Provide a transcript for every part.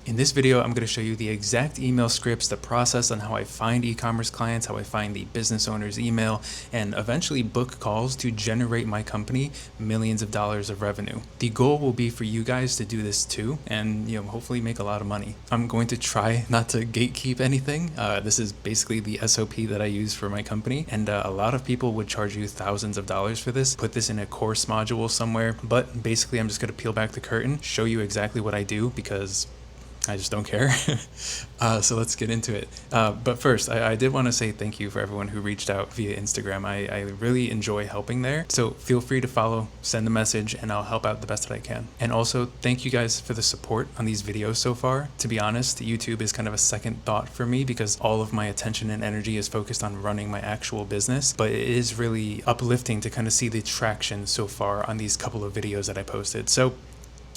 In this video, I'm going to show you the exact email scripts, the process on how I find e-commerce clients, how I find the business owner's email, and eventually book calls to generate my company millions of dollars of revenue. The goal will be for you guys to do this too, and hopefully make a lot of money. I'm going to try not to gatekeep anything. This is basically the SOP that I use for my company, and a lot of people would charge you thousands of dollars for this, put this in a course module somewhere, but basically I'm just going to peel back the curtain, show you exactly what I do, because I just don't care. So let's get into it. But first, I did want to say thank you for everyone who reached out via Instagram. I really enjoy helping there. So feel free to follow, send a message, and I'll help out the best that I can. And also, thank you guys for the support on these videos so far. To be honest, YouTube is kind of a second thought for me because all of my attention and energy is focused on running my actual business. But it is really uplifting to kind of see the traction so far on these couple of videos that I posted. So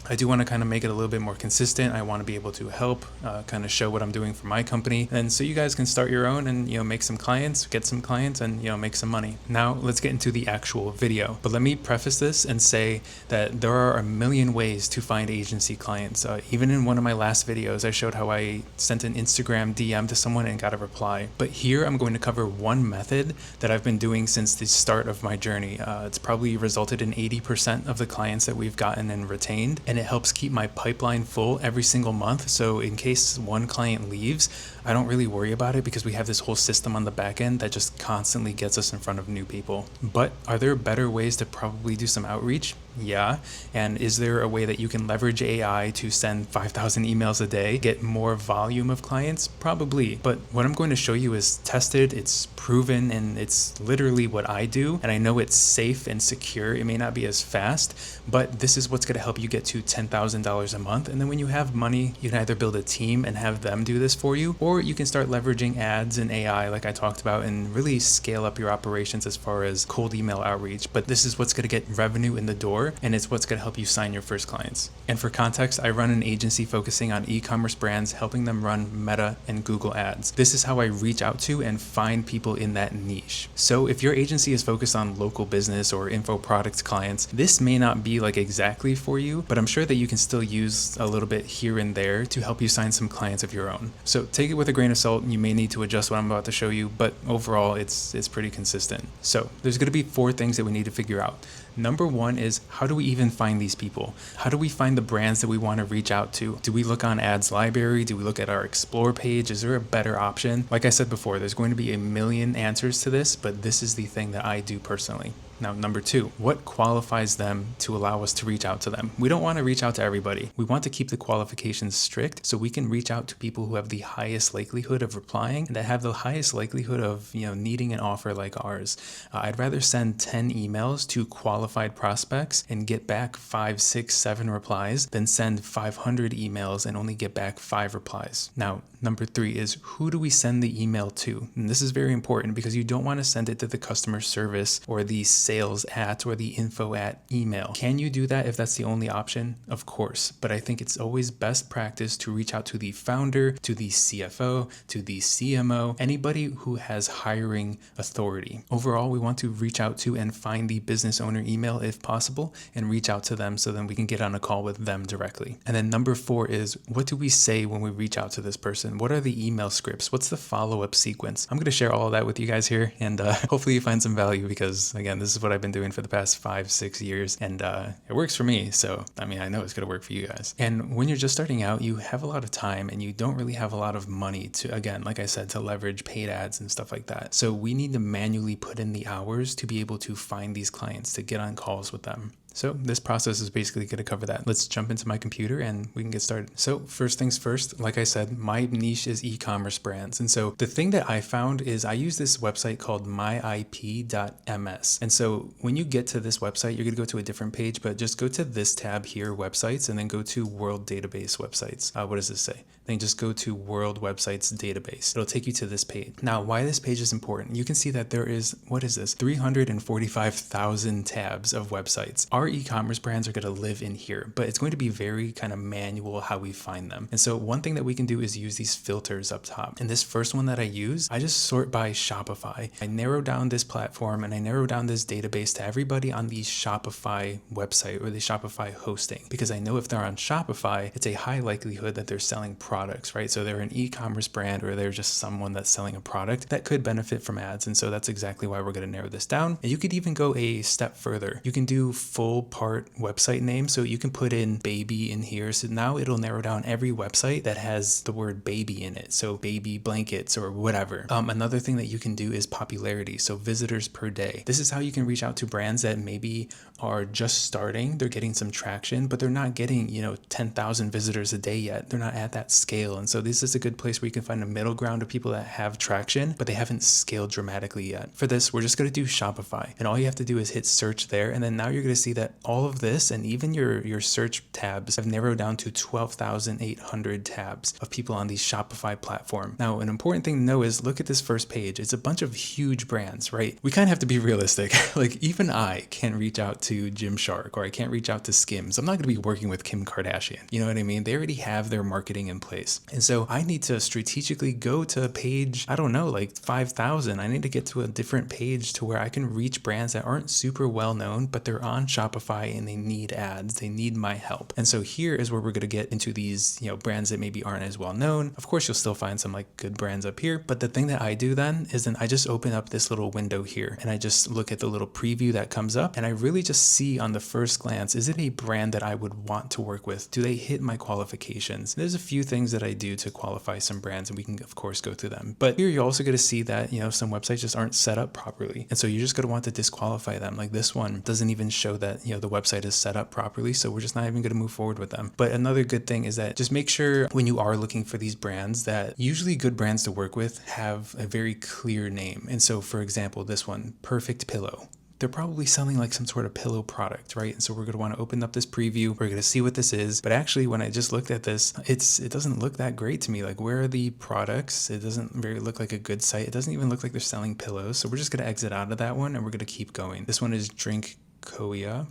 I do want to kind of make it a little bit more consistent. I want to be able to help kind of show what I'm doing for my company, and so you guys can start your own and make some clients, get some clients, and make some money. Now let's get into the actual video. But let me preface this and say that there are a million ways to find agency clients. Even in one of my last videos, I showed how I sent an Instagram DM to someone and got a reply. But here I'm going to cover one method that I've been doing since the start of my journey. It's probably resulted in 80% of the clients that we've gotten and retained. And it helps keep my pipeline full every single month. So in case one client leaves, I don't really worry about it because we have this whole system on the back end that just constantly gets us in front of new people. But are there better ways to probably do some outreach? Yeah. And is there a way that you can leverage AI to send 5,000 emails a day, get more volume of clients? Probably. But what I'm going to show you is tested, it's proven, and it's literally what I do. And I know it's safe and secure. It may not be as fast, but this is what's going to help you get to $10,000 a month. And then when you have money, you can either build a team and have them do this for you, or you can start leveraging ads and AI like I talked about and really scale up your operations as far as cold email outreach. But this is what's going to get revenue in the door, and it's what's going to help you sign your first clients. And for context, I run an agency focusing on e-commerce brands, helping them run Meta and Google ads. This is how I reach out to and find people in that niche. So if your agency is focused on local business or info products clients, this may not be like exactly for you, but I'm sure that you can still use a little bit here and there to help you sign some clients of your own. So take it with a grain of salt. You may need to adjust what I'm about to show you, but overall it's pretty consistent. So there's going to be 4 things that we need to figure out. Number 1 is, how do we even find these people? How do we find the brands that we want to reach out to? Do we look on ads library? Do we look at our explore page? Is there a better option? Like I said before, there's going to be a million answers to this, but this is the thing that I do personally. Now, number 2, what qualifies them to allow us to reach out to them? We don't want to reach out to everybody. We want to keep the qualifications strict so we can reach out to people who have the highest likelihood of replying and that have the highest likelihood of needing an offer like ours. I'd rather send 10 emails to qualified prospects and get back 5, 6, 7 replies than send 500 emails and only get back 5 replies. Now, number 3 is, who do we send the email to? And this is very important because you don't want to send it to the customer service or the sales at or the info at email. Can you do that if that's the only option? Of course, but I think it's always best practice to reach out to the founder, to the CFO, to the CMO, anybody who has hiring authority. Overall, we want to reach out to and find the business owner email if possible and reach out to them so then we can get on a call with them directly. And then number 4 is, what do we say when we reach out to this person? What are the email scripts? What's the follow-up sequence? I'm going to share all of that with you guys here, and hopefully you find some value because, again, this is what I've been doing for the past 5, 6 years, and it works for me. So, I know it's going to work for you guys. And when you're just starting out, you have a lot of time and you don't really have a lot of money to, again, like I said, to leverage paid ads and stuff like that. So we need to manually put in the hours to be able to find these clients, to get on calls with them. So this process is basically going to cover that. Let's jump into my computer and we can get started. So first things first, like I said, my niche is e-commerce brands. And so the thing that I found is I use this website called myip.ms. And so when you get to this website, you're going to go to a different page, but just go to this tab here, websites, and then go to world database websites. What does this say? Then just go to world websites database. It'll take you to this page. Now, why this page is important, you can see that there is, 345,000 tabs of websites. our e-commerce brands are going to live in here, but it's going to be very kind of manual how we find them. And so one thing that we can do is use these filters up top. And this first one that I use, I just sort by Shopify. I narrow down this platform and I narrow down this database to everybody on the Shopify website or the Shopify hosting, because I know if they're on Shopify, it's a high likelihood that they're selling products, right? So they're an e-commerce brand or they're just someone that's selling a product that could benefit from ads. And so that's exactly why we're going to narrow this down. And you could even go a step further. You can do full part website name. So you can put in baby in here. So now it'll narrow down every website that has the word baby in it. So baby blankets or whatever. Another thing that you can do is popularity. So visitors per day. This is how you can reach out to brands that maybe are just starting. They're getting some traction, but they're not getting, 10,000 visitors a day yet. They're not at that scale. And so this is a good place where you can find a middle ground of people that have traction, but they haven't scaled dramatically yet. For this, we're just going to do Shopify. And all you have to do is hit search there. And then now you're going to see that all of this and even your search tabs have narrowed down to 12,800 tabs of people on the Shopify platform. Now, an important thing to know is look at this first page. It's a bunch of huge brands, right? We kind of have to be realistic. Like even I can't reach out to Gymshark or I can't reach out to Skims. I'm not going to be working with Kim Kardashian. You know what I mean? They already have their marketing in place. And so I need to strategically go to page, I don't know, like 5,000. I need to get to a different page to where I can reach brands that aren't super well known, but they're on Shopify and they need ads. They need my help. And so here is where we're going to get into these, brands that maybe aren't as well known. Of course, you'll still find some like good brands up here. But the thing that I do then is I just open up this little window here and I just look at the little preview that comes up and I really just see on the first glance, is it a brand that I would want to work with? Do they hit my qualifications? There's a few things that I do to qualify some brands and we can of course go through them. But here you're also going to see that, some websites just aren't set up properly. And so you're just going to want to disqualify them. Like this one doesn't even show that, the website is set up properly. So we're just not even going to move forward with them. But another good thing is that just make sure when you are looking for these brands that usually good brands to work with have a very clear name. And so for example, this one, Perfect Pillow. They're probably selling like some sort of pillow product, right? And so we're going to want to open up this preview. We're going to see what this is. But actually, when I just looked at this, it doesn't look that great to me. Like, where are the products? It doesn't really look like a good site. It doesn't even look like they're selling pillows. So we're just going to exit out of that one and we're going to keep going. This one is Drink Koya.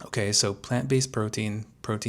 Okay, so plant-based protein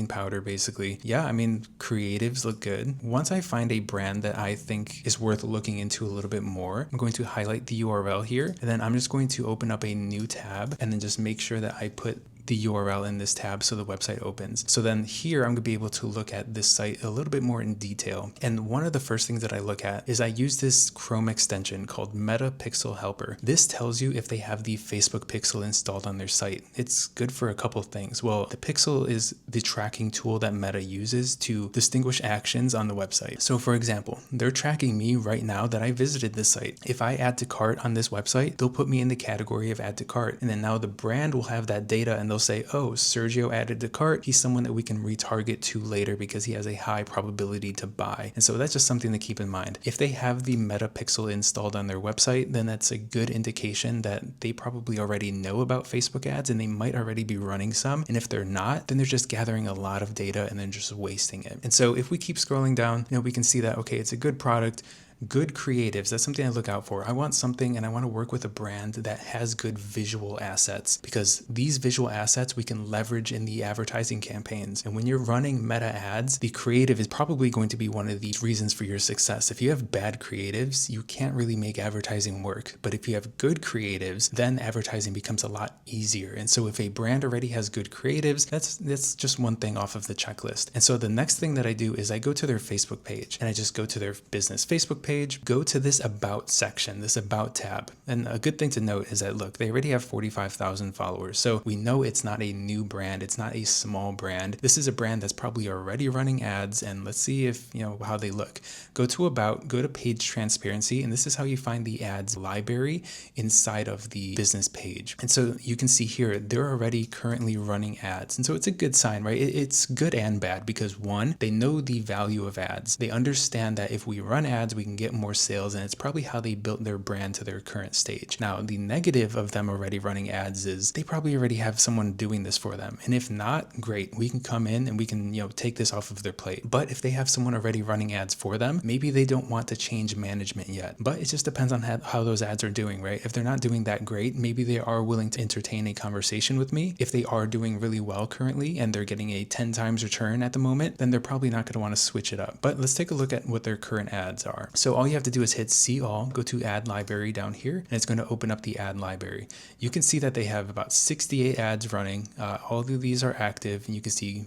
powder, basically. Yeah, I mean, creatives look good. Once I find a brand that I think is worth looking into a little bit more, I'm going to highlight the URL here, and then I'm just going to open up a new tab and then just make sure that I put the URL in this tab so the website opens. So then here I'm going to be able to look at this site a little bit more in detail. And one of the first things that I look at is I use this Chrome extension called Meta Pixel Helper. This tells you if they have the Facebook Pixel installed on their site. It's good for a couple things. Well, the Pixel is the tracking tool that Meta uses to distinguish actions on the website. So for example, they're tracking me right now that I visited this site. If I add to cart on this website, they'll put me in the category of add to cart. And then now the brand will have that data and they'll say, oh, Sergio added to cart. He's someone that we can retarget to later because he has a high probability to buy. And so that's just something to keep in mind. If they have the Meta Pixel installed on their website, then that's a good indication that they probably already know about Facebook ads and they might already be running some. And if they're not, then they're just gathering a lot of data and then just wasting it. And so if we keep scrolling down, we can see that, okay, it's a good product. Good creatives, that's something I look out for. I want something and I want to work with a brand that has good visual assets because these visual assets we can leverage in the advertising campaigns. And when you're running meta ads, the creative is probably going to be one of the reasons for your success. If you have bad creatives, you can't really make advertising work. But if you have good creatives, then advertising becomes a lot easier. And so if a brand already has good creatives, that's just one thing off of the checklist. And so the next thing that I do is I go to their Facebook page and I just go to their business Facebook page, go to this about section, this about tab. And a good thing to note is that, look, they already have 45,000 followers. So we know it's not a new brand. It's not a small brand. This is a brand that's probably already running ads. And let's see if, how they look. Go to about, go to page transparency. And this is how you find the ads library inside of the business page. And so you can see here, they're already currently running ads. And so it's a good sign, right? It's good and bad because one, they know the value of ads. They understand that if we run ads, we can can get more sales, and it's probably how they built their brand to their current stage. Now, the negative of them already running ads is they probably already have someone doing this for them. And if not, great, we can come in and we can, take this off of their plate. But if they have someone already running ads for them, maybe they don't want to change management yet. But it just depends on how those ads are doing, right? If they're not doing that great, maybe they are willing to entertain a conversation with me. If they are doing really well currently and they're getting a 10 times return at the moment, then they're probably not going to want to switch it up. But let's take a look at what their current ads are. So all you have to do is hit see all, go to ad library down here, and it's going to open up the ad library. You can see that they have about 68 ads running. All of these are active, and you can see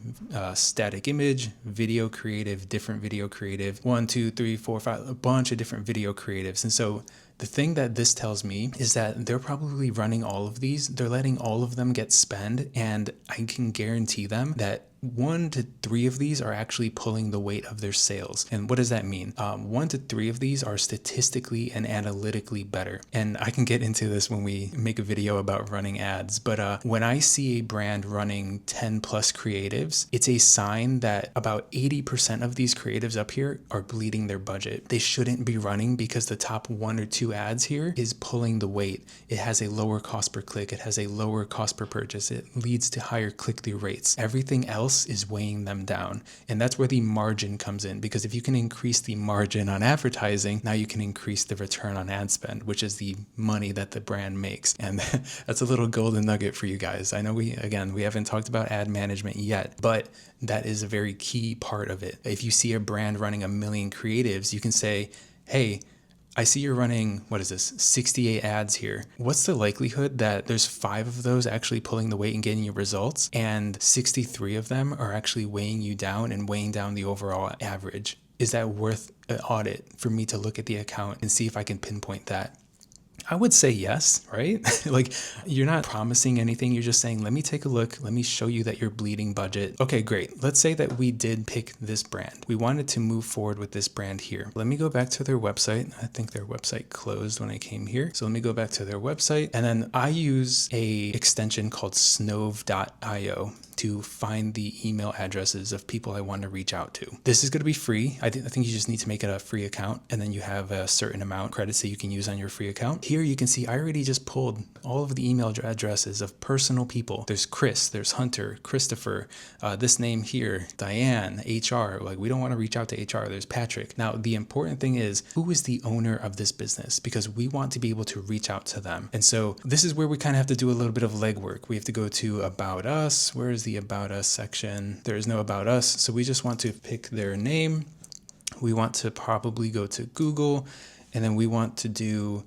static image, video creative, different video creative, 1, 2, 3, 4, 5, a bunch of different video creatives. And so the thing that this tells me is that they're probably running all of these. They're letting all of them get spend, and I can guarantee them that 1 to 3 of these are actually pulling the weight of their sales. And what does that mean? 1 to 3 of these are statistically and analytically better. And I can get into this when we make a video about running ads. But when I see a brand running 10 plus creatives, it's a sign that about 80% of these creatives up here are bleeding their budget. They shouldn't be running because the top 1 or 2 ads here is pulling the weight. It has a lower cost per click. It has a lower cost per purchase. It leads to higher click-through rates. Everything else is weighing them down. And that's where the margin comes in, because if you can increase the margin on advertising, now you can increase the return on ad spend, which is the money that the brand makes. And that's a little golden nugget for you guys. I know we haven't talked about ad management yet, but that is a very key part of it. If you see a brand running 1 million creatives, you can say, hey, I see you're running, 68 ads here. What's the likelihood that there's 5 of those actually pulling the weight and getting you results, and 63 of them are actually weighing you down and weighing down the overall average? Is that worth an audit for me to look at the account and see if I can pinpoint that? I would say yes, right? Like, you're not promising anything. You're just saying, let me take a look. Let me show you that you're bleeding budget. Okay, great. Let's say that we did pick this brand. We wanted to move forward with this brand here. Let me go back to their website. I think their website closed when I came here. So let me go back to their website. And then I use a extension called snove.io to find the email addresses of people I want to reach out to. This is going to be free. I think you just need to make it a free account, and then you have a certain amount of credits that you can use on your free account. Here you can see I already just pulled all of the email addresses of personal people. There's Chris, there's Hunter, Christopher, this name here, Diane, HR. Like, we don't want to reach out to HR. There's Patrick. Now, the important thing is, who is the owner of this business? Because we want to be able to reach out to them. And so this is where we kind of have to do a little bit of legwork. We have to go to About Us. Where is the About Us section? There is no About Us. So we just want to pick their name. We want to probably go to Google, and then we want to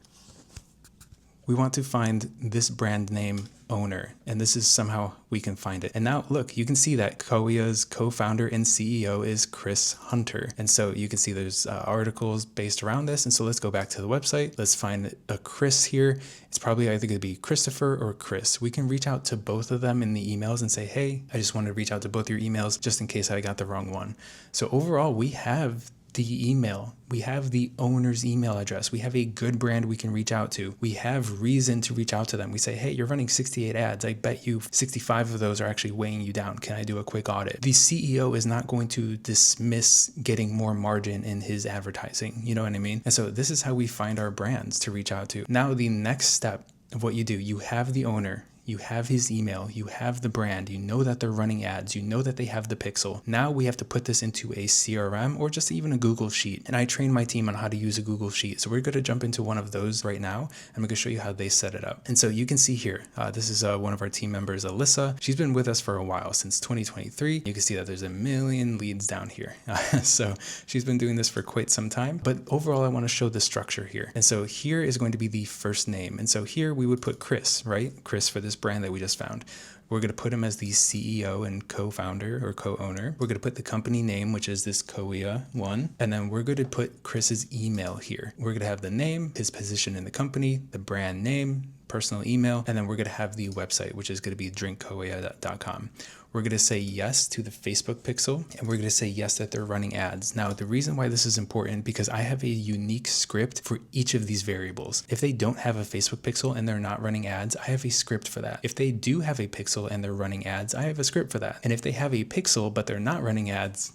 find this brand name owner, and this is somehow we can find it. And now look, you can see that Koia's co-founder and CEO is Chris Hunter. And so you can see there's articles based around this. And so let's go back to the website. Let's find a Chris here. It's probably either going to be Christopher or Chris. We can reach out to both of them in the emails and say, hey, I just wanted to reach out to both your emails just in case I got the wrong one. So overall, we have the email. We have the owner's email address. We have a good brand we can reach out to. We have reason to reach out to them. We say, hey, you're running 68 ads. I bet you 65 of those are actually weighing you down. Can I do a quick audit? The CEO is not going to dismiss getting more margin in his advertising. You know what I mean? And so this is how we find our brands to reach out to. Now, the next step of what you do, you have the owner. You have his email, you have the brand, you know that they're running ads, you know that they have the pixel. Now we have to put this into a CRM or just even a Google Sheet. And I train my team on how to use a Google Sheet. So we're going to jump into one of those right now. I'm going to show you how they set it up. And so you can see here, this is one of our team members, Alyssa. She's been with us for a while, since 2023. You can see that there's 1 million leads down here. So she's been doing this for quite some time. But overall, I want to show the structure here. And so here is going to be the first name. And so here we would put Chris, right? Chris for this brand that we just found. We're going to put him as the CEO and co-founder or co-owner. We're going to put the company name, which is this Koia one. And then we're going to put Chris's email here. We're going to have the name, his position in the company, the brand name, personal email, and then we're going to have the website, which is going to be drinkkoia.com. We're going to say yes to the Facebook pixel, and we're going to say yes that they're running ads. Now, the reason why this is important, because I have a unique script for each of these variables. If they don't have a Facebook pixel and they're not running ads, I have a script for that. If they do have a pixel and they're running ads, I have a script for that. And if they have a pixel but they're not running ads,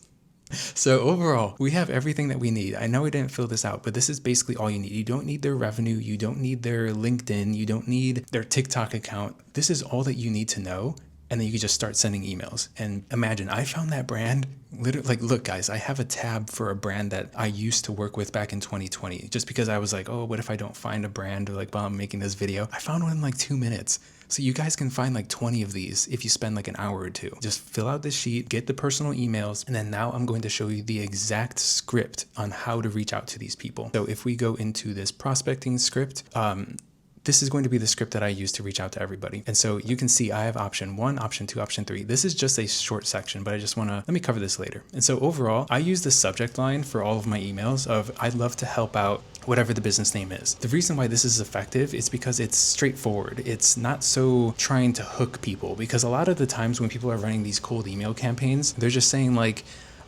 So overall, we have everything that we need. I know we didn't fill this out, but this is basically all you need. You don't need their revenue. You don't need their LinkedIn. You don't need their TikTok account. This is all that you need to know. And then you can just start sending emails. And imagine, I found that brand literally, like, look, guys, I have a tab for a brand that I used to work with back in 2020, just because I was like, oh, what if I don't find a brand, or like while I'm making this video? I found one in like 2 minutes. So you guys can find like 20 of these if you spend like an hour or two. Just fill out this sheet, get the personal emails, and then now I'm going to show you the exact script on how to reach out to these people. So if we go into this prospecting script, this is going to be the script that I use to reach out to everybody. And so you can see I have option 1, option 2, option 3. This is just a short section, but I just want to, let me cover this later. And so overall, I use the subject line for all of my emails of I'd love to help out whatever the business name is. The reason why this is effective is because it's straightforward. It's not so trying to hook people, because a lot of the times when people are running these cold email campaigns, they're just saying like,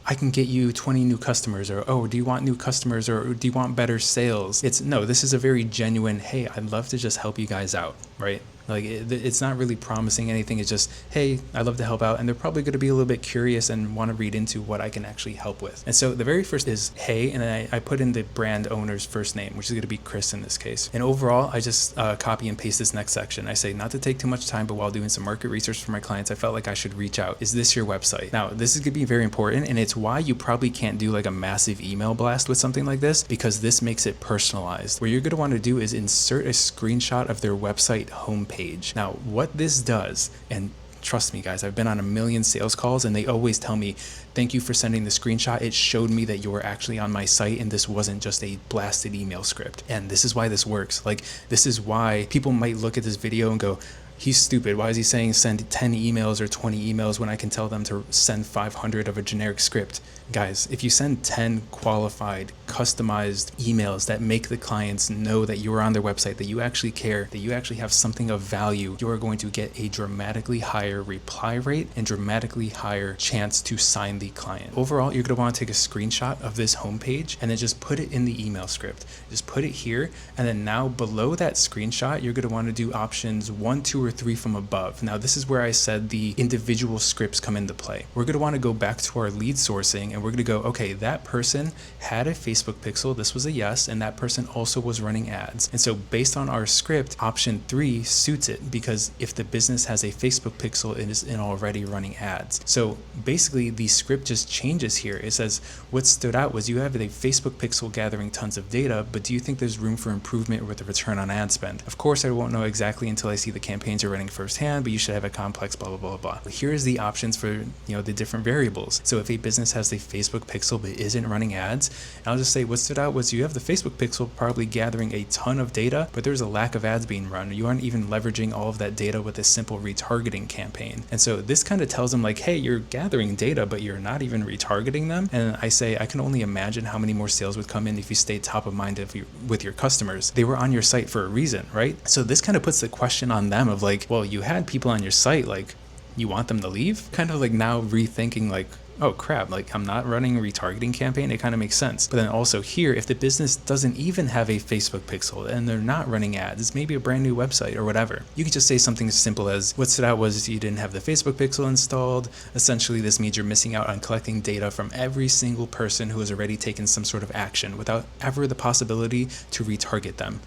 I can get you 20 new customers, or, oh, do you want new customers, or do you want better sales? No, this is a very genuine, hey, I'd love to just help you guys out, right? Like it's not really promising anything. It's just, hey, I'd love to help out. And they're probably going to be a little bit curious and want to read into what I can actually help with. And so the very first is, hey, and then I put in the brand owner's first name, which is going to be Chris in this case. And overall, I just copy and paste this next section. I say, not to take too much time, but while doing some market research for my clients, I felt like I should reach out. Is this your website? Now, this is going to be very important. And it's why you probably can't do like a massive email blast with something like this, because this makes it personalized. What you're going to want to do is insert a screenshot of their website homepage. Now, what this does, and trust me guys, I've been on a million sales calls and they always tell me, thank you for sending the screenshot. It showed me that you were actually on my site and this wasn't just a blasted email script. And this is why this works. Like, this is why people might look at this video and go, he's stupid. Why is he saying send 10 emails or 20 emails when I can tell them to send 500 of a generic script? Guys, if you send 10 qualified, customized emails that make the clients know that you are on their website, that you actually care, that you actually have something of value, you are going to get a dramatically higher reply rate and dramatically higher chance to sign the client. Overall, you're going to want to take a screenshot of this homepage and then just put it in the email script. Just put it here. And then now below that screenshot, you're going to want to do options 1, 2, or 3 from above. Now, this is where I said the individual scripts come into play. We're going to want to go back to our lead sourcing, and we're going to go, okay, that person had a Facebook pixel. This was a yes. And that person also was running ads. And so based on our script, option 3 suits it, because if the business has a Facebook pixel, it is already running ads. So basically the script just changes here. It says what stood out was you have a Facebook pixel gathering tons of data, but do you think there's room for improvement with the return on ad spend? Of course, I won't know exactly until I see the campaigns you're running firsthand, but you should have a complex blah, blah, blah, blah. Here's the options for, the different variables. So if a business has the Facebook pixel but isn't running ads, and I'll just say what stood out was you have the Facebook pixel probably gathering a ton of data, but there's a lack of ads being run. You aren't even leveraging all of that data with a simple retargeting campaign. And so this kind of tells them like, hey, you're gathering data, but you're not even retargeting them. And I say, I can only imagine how many more sales would come in if you stayed top of mind with your customers. They were on your site for a reason, right? So this kind of puts the question on them of like, well, you had people on your site, like, you want them to leave? Kind of like now rethinking like, oh crap, like I'm not running a retargeting campaign. It kind of makes sense. But then also here, if the business doesn't even have a Facebook pixel and they're not running ads, it's maybe a brand new website or whatever. You could just say something as simple as what stood out was you didn't have the Facebook pixel installed. Essentially, this means you're missing out on collecting data from every single person who has already taken some sort of action without ever the possibility to retarget them.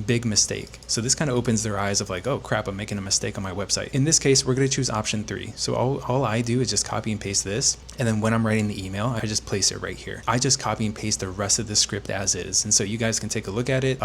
Big mistake. So this kind of opens their eyes of like, oh crap, I'm making a mistake on my website. In this case, we're going to choose option 3. So all I do is just copy and paste this. And then when I'm writing the email, I just place it right here. I just copy and paste the rest of the script as is. And so you guys can take a look at it.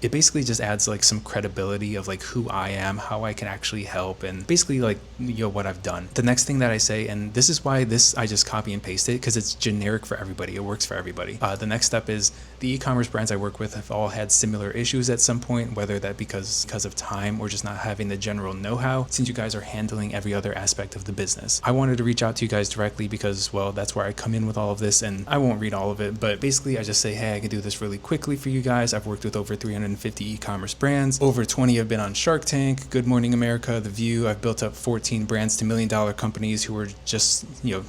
It basically just adds like some credibility of like who I am, how I can actually help, and basically like, what I've done. The next thing that I say, and this is why I just copy and paste it, because it's generic for everybody. It works for everybody. The next step is the e-commerce brands I work with have all had similar issues at some point, whether that because of time or just not having the general know-how, since you guys are handling every other aspect of the business. I wanted to reach out to you guys directly because, well, that's where I come in with all of this, and I won't read all of it, but basically I just say, hey, I can do this really quickly for you guys. I've worked with over 350 150 e-commerce brands. Over 20 have been on Shark Tank, Good Morning America, The View. I've built up 14 brands to $1 million companies who were just,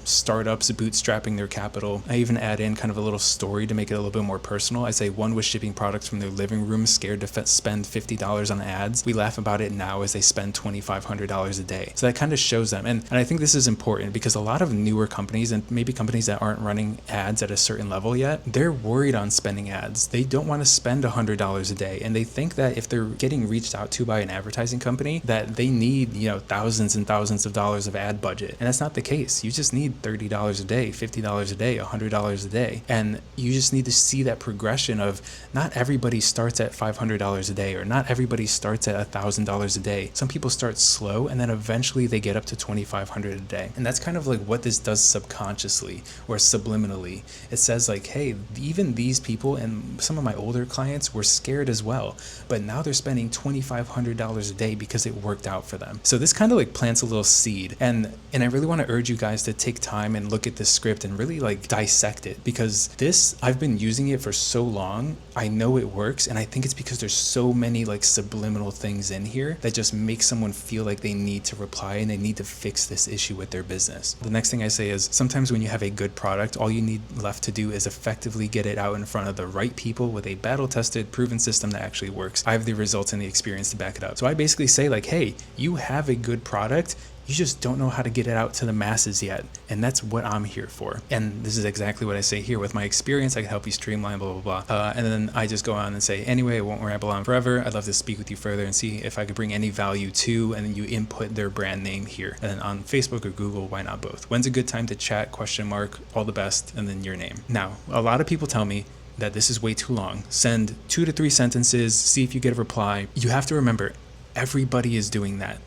startups bootstrapping their capital. I even add in kind of a little story to make it a little bit more personal. I say one was shipping products from their living room, scared to spend $50 on ads. We laugh about it now as they spend $2,500 a day. So that kind of shows them. And I think this is important because a lot of newer companies, and maybe companies that aren't running ads at a certain level yet, they're worried on spending ads. They don't want to spend $100 a day. And they think that if they're getting reached out to by an advertising company, that they need, thousands and thousands of dollars of ad budget. And that's not the case. You just need $30 a day, $50 a day, $100 a day. And you just need to see that progression of not everybody starts at $500 a day, or not everybody starts at $1,000 a day. Some people start slow and then eventually they get up to $2,500 a day. And that's kind of like what this does subconsciously or subliminally. It says like, hey, even these people and some of my older clients were scared as well, but now they're spending $2,500 a day because it worked out for them. So this kind of like plants a little seed. And I really want to urge you guys to take time and look at this script and really like dissect it, because I've been using it for so long. I know it works, and I think it's because there's so many like subliminal things in here that just make someone feel like they need to reply and they need to fix this issue with their business. The next thing I say is sometimes when you have a good product, all you need left to do is effectively get it out in front of the right people with a battle-tested, proven system that actually works. I have the results and the experience to back it up. So I basically say like, hey, you have a good product, you just don't know how to get it out to the masses yet. And that's what I'm here for. And this is exactly what I say here. With my experience, I can help you streamline, blah, blah, blah. And then I just go on and say, anyway, I won't ramble on forever. I'd love to speak with you further and see if I could bring any value to, and then you input their brand name here. And then on Facebook or Google, why not both? When's a good time to chat? ? All the best, and then your name. Now, a lot of people tell me that this is way too long. Send 2 to 3 sentences, see if you get a reply. You have to remember, everybody is doing that.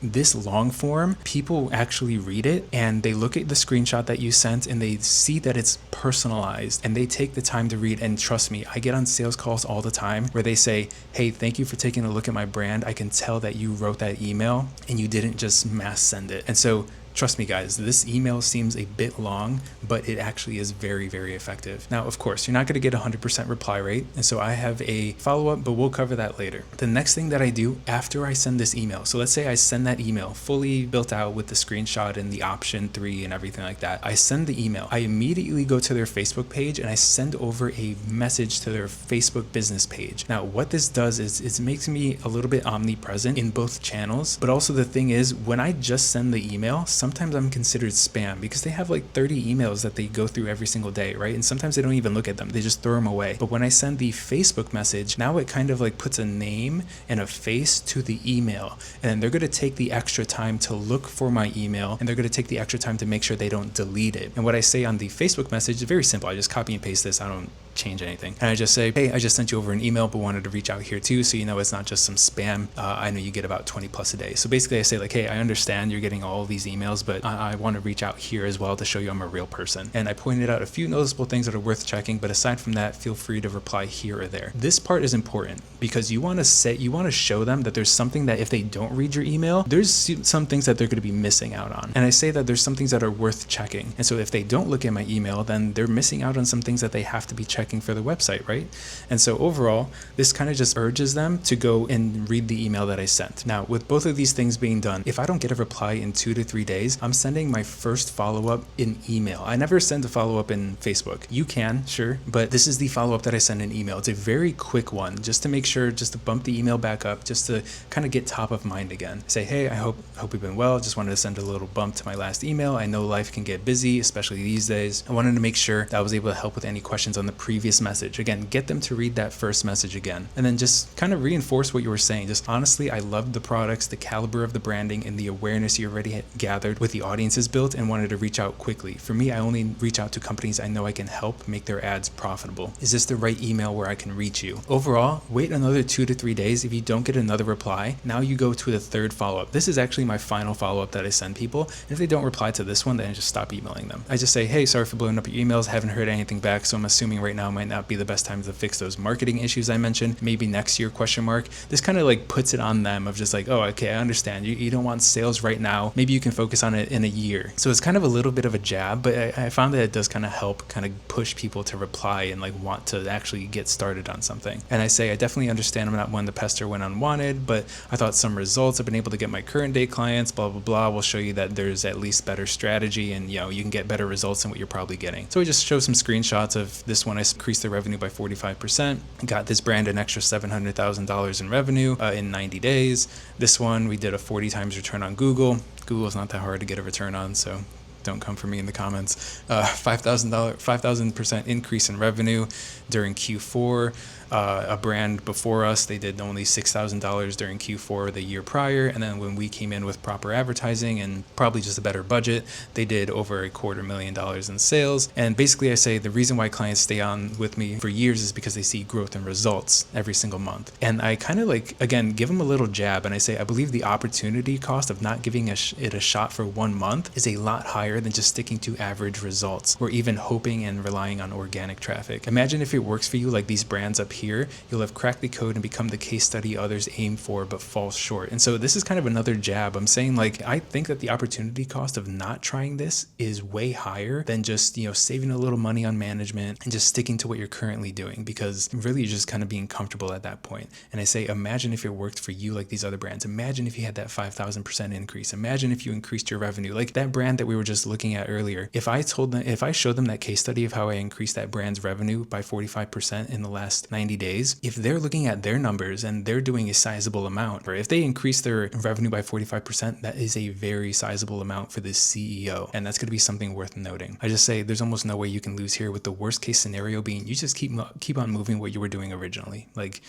This long form, people actually read it and they look at the screenshot that you sent and they see that it's personalized and they take the time to read. And trust me, I get on sales calls all the time where they say, hey, thank you for taking a look at my brand. I can tell that you wrote that email and you didn't just mass send it. And so trust me, guys, this email seems a bit long, but it actually is very, very effective. Now, of course, you're not going to get 100% reply rate. And so I have a follow-up, but we'll cover that later. The next thing that I do after I send this email, so let's say I send that email fully built out with the screenshot and the option 3 and everything like that. I send the email. I immediately go to their Facebook page and I send over a message to their Facebook business page. Now, what this does is it makes me a little bit omnipresent in both channels. But also the thing is, when I just send the email, sometimes I'm considered spam because they have like 30 emails that they go through every single day, right? And sometimes they don't even look at them. They just throw them away. But when I send the Facebook message, now it kind of like puts a name and a face to the email. And they're going to take the extra time to look for my email, and they're going to take the extra time to make sure they don't delete it. And what I say on the Facebook message is very simple. I just copy and paste this. I don't change anything. And I just say, hey, I just sent you over an email, but wanted to reach out here too, so you know it's not just some spam. I know you get about 20 plus a day. So basically I say like, hey, I understand you're getting all of these emails, but I want to reach out here as well to show you I'm a real person. And I pointed out a few noticeable things that are worth checking, but aside from that, feel free to reply here or there. This part is important because you want to show them that there's something that if they don't read your email, there's some things that they're going to be missing out on. And I say that there's some things that are worth checking. And so if they don't look at my email, then they're missing out on some things that they have to be checking for the website, right? And so overall, this kind of just urges them to go and read the email that I sent. Now, with both of these things being done, if I don't get a reply in 2 to 3 days, I'm sending my first follow-up in email. I never send a follow-up in Facebook. You can, sure, but this is the follow-up that I send in email. It's a very quick one, just to make sure, just to bump the email back up, just to kind of get top of mind again. Say, hey, I hope you've been well. Just wanted to send a little bump to my last email. I know life can get busy, especially these days. I wanted to make sure that I was able to help with any questions on the previous message. Again, get them to read that first message again, and then just kind of reinforce what you were saying. Just honestly, I loved the products, the caliber of the branding, and the awareness you already had gathered with the audiences built, and wanted to reach out quickly. For me, I only reach out to companies I know I can help make their ads profitable. Is this the right email where I can reach you? Overall, wait another 2 to 3 days. If you don't get another reply, now you go to the third follow-up. This is actually my final follow-up that I send people. And if they don't reply to this one, then I just stop emailing them. I just say, hey, sorry for blowing up your emails. Haven't heard anything back, so I'm assuming right now now might not be the best time to fix those marketing issues I mentioned. Maybe next year, question mark. This kind of like puts it on them of just like, oh, okay, I understand. You don't want sales right now. Maybe you can focus on it in a year. So it's kind of a little bit of a jab, but I found that it does kind of help kind of push people to reply and like want to actually get started on something. And I say, I definitely understand I'm not one to pester when unwanted, but I thought some results I've been able to get my current day clients, blah, blah, blah, will show you that there's at least better strategy and, you know, you can get better results than what you're probably getting. So I just show some screenshots of this one. I increased the revenue by 45%, got this brand an extra $700,000 in revenue in 90 days. This one, we did a 40 times return on Google. Google's not that hard to get a return on, so don't come for me in the comments. $5,000% increase in revenue during Q4. A brand before us, they did only $6,000 during Q4 the year prior. And then when we came in with proper advertising and probably just a better budget, they did over $250,000 in sales. And basically I say the reason why clients stay on with me for years is because they see growth and results every single month. And I kind of like, again, give them a little jab. And I say, I believe the opportunity cost of not giving it a shot for 1 month is a lot higher than just sticking to average results or even hoping and relying on organic traffic. Imagine if it works for you like these brands up here, you'll have cracked the code and become the case study others aim for but fall short. And so this is kind of another jab. I'm saying like, I think that the opportunity cost of not trying this is way higher than just, you know, saving a little money on management and just sticking to what you're currently doing, because really you're just kind of being comfortable at that point. And I say, imagine if it worked for you like these other brands. Imagine if you had that 5,000% increase. Imagine if you increased your revenue. Like that brand that we were just looking at earlier. If I showed them that case study of how I increased that brand's revenue by 45% in the last 90 days, if they're looking at their numbers and they're doing a sizable amount, or if they increase their revenue by 45%, that is a very sizable amount for this CEO. And that's going to be something worth noting. I just say there's almost no way you can lose here, with the worst case scenario being you just keep on moving what you were doing originally. Like,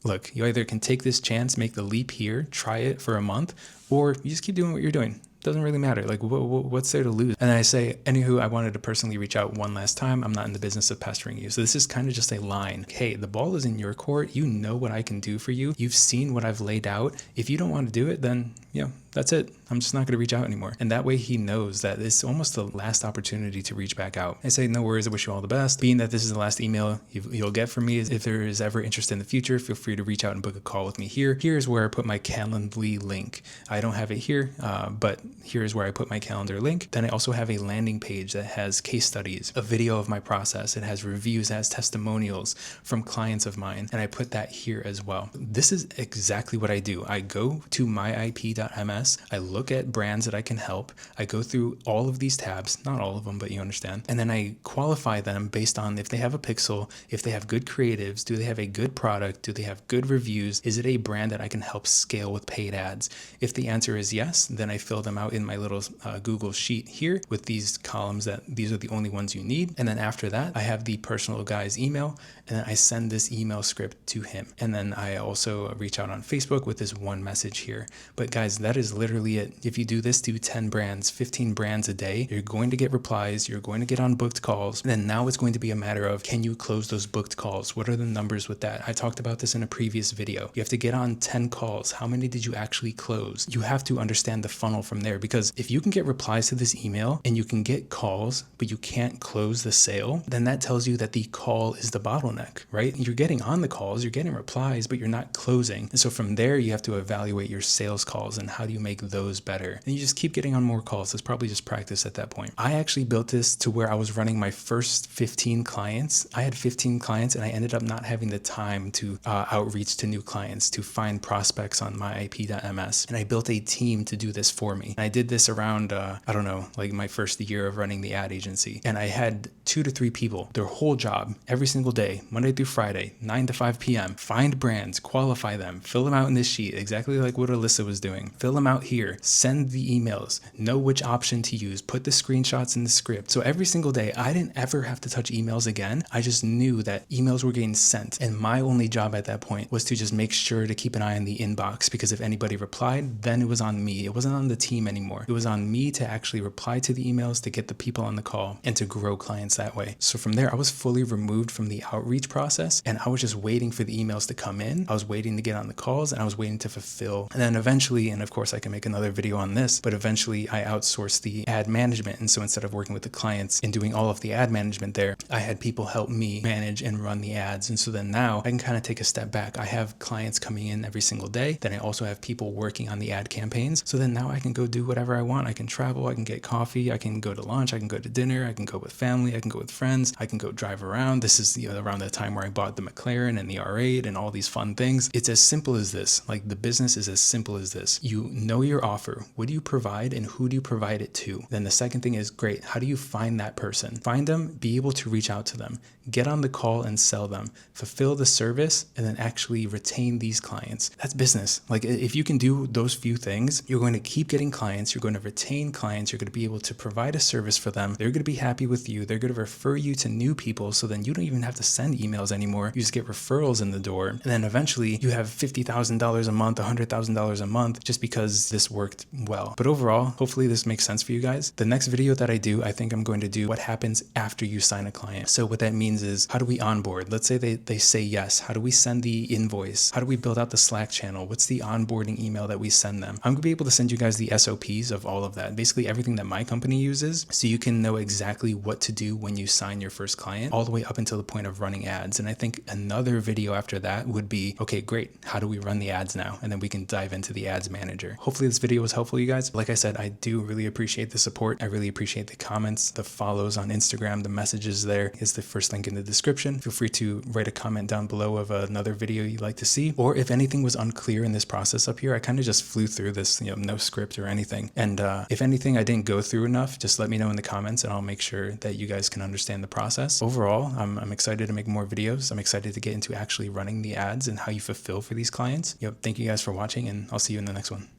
look, you either can take this chance, make the leap here, try it for a month, or you just keep doing what you're doing. Doesn't really matter. Like, what's there to lose? And I say, anywho, I wanted to personally reach out one last time. I'm not in the business of pestering you. So this is kind of just a line. Hey, the ball is in your court. You know what I can do for you. You've seen what I've laid out. If you don't want to do it, then, you know, that's it. I'm just not going to reach out anymore. And that way he knows that it's almost the last opportunity to reach back out. I say, no worries. I wish you all the best. Being that this is the last email you'll get from me, is if there is ever interest in the future, feel free to reach out and book a call with me here. Here's where I put my Calendly link. I don't have it here, but here's where I put my calendar link. Then I also have a landing page that has case studies, a video of my process. It has reviews, it has testimonials from clients of mine. And I put that here as well. This is exactly what I do. I go to myip.ms. I look at brands that I can help. I go through all of these tabs, not all of them, but you understand. And then I qualify them based on if they have a pixel, if they have good creatives, do they have a good product, do they have good reviews, is it a brand that I can help scale with paid ads? If the answer is yes, then I fill them out in my little Google sheet here with these columns that these are the only ones you need. And then after that, I have the personal guy's email, and then I send this email script to him. And then I also reach out on Facebook with this one message here. But guys, that is literally it. If you do this, do 10 brands, 15 brands a day, you're going to get replies, you're going to get on booked calls. And then now it's going to be a matter of, can you close those booked calls? What are the numbers with that? I talked about this in a previous video. You have to get on 10 calls. How many did you actually close? You have to understand the funnel from there, because if you can get replies to this email and you can get calls, but you can't close the sale, then that tells you that the call is the bottleneck, right? You're getting on the calls, you're getting replies, but you're not closing. And so from there, you have to evaluate your sales calls and how do you make those better. And you just keep getting on more calls. It's probably just practice at that point. I actually built this to where I was running my first 15 clients. I had 15 clients and I ended up not having the time to outreach to new clients, to find prospects on myip.ms. And I built a team to do this for me. And I did this around, I don't know, like my first year of running the ad agency. And I had 2 to 3 people, their whole job, every single day, Monday through Friday, 9 to 5 p.m., find brands, qualify them, fill them out in this sheet, exactly like what Alyssa was doing. Fill them out here, send the emails, know which option to use, put the screenshots in the script. So every single day, I didn't ever have to touch emails again. I just knew that emails were getting sent. And my only job at that point was to just make sure to keep an eye on the inbox, because if anybody replied, then it was on me. It wasn't on the team anymore. It was on me to actually reply to the emails, to get the people on the call, and to grow clients that way. So from there, I was fully removed from the outreach process, and I was just waiting for the emails to come in. I was waiting to get on the calls, and I was waiting to fulfill. And then eventually, and of course I I can make another video on this, but eventually I outsourced the ad management. And so instead of working with the clients and doing all of the ad management there, I had people help me manage and run the ads. And so then now I can kind of take a step back. I have clients coming in every single day. Then I also have people working on the ad campaigns. So then now I can go do whatever I want. I can travel, I can get coffee, I can go to lunch, I can go to dinner, I can go with family, I can go with friends, I can go drive around. This is around the time where I bought the McLaren and the R8 and all these fun things. It's as simple as this. Like, the business is as simple as this. You know your offer. What do you provide and who do you provide it to? Then the second thing is, great, how do you find that person? Find them, be able to reach out to them, get on the call and sell them, fulfill the service, and then actually retain these clients. That's business. Like, if you can do those few things, you're going to keep getting clients, you're going to retain clients, you're going to be able to provide a service for them. They're going to be happy with you. They're going to refer you to new people, so then you don't even have to send emails anymore. You just get referrals in the door. And then eventually you have $50,000 a month, $100,000 a month, just because this worked well. But overall, hopefully this makes sense for you guys. The next video that I do, I think I'm going to do what happens after you sign a client. So what that means is, how do we onboard? Let's say they say yes. How do we send the invoice? How do we build out the Slack channel? What's the onboarding email that we send them? I'm going to be able to send you guys the SOPs of all of that, basically everything that my company uses, so you can know exactly what to do when you sign your first client, all the way up until the point of running ads. And I think another video after that would be, okay, great, how do we run the ads now? And then we can dive into the ads manager. Hopefully this video was helpful, you guys. Like I said, I do really appreciate the support. I really appreciate the comments, the follows on Instagram, the messages. There is the first link in the description. Feel free to write a comment down below of another video you'd like to see, or if anything was unclear in this process up here. I kind of just flew through this, no script or anything. And if anything I didn't go through enough, just let me know in the comments and I'll make sure that you guys can understand the process. Overall, I'm excited to make more videos. I'm excited to get into actually running the ads and how you fulfill for these clients. Thank you guys for watching, and I'll see you in the next one.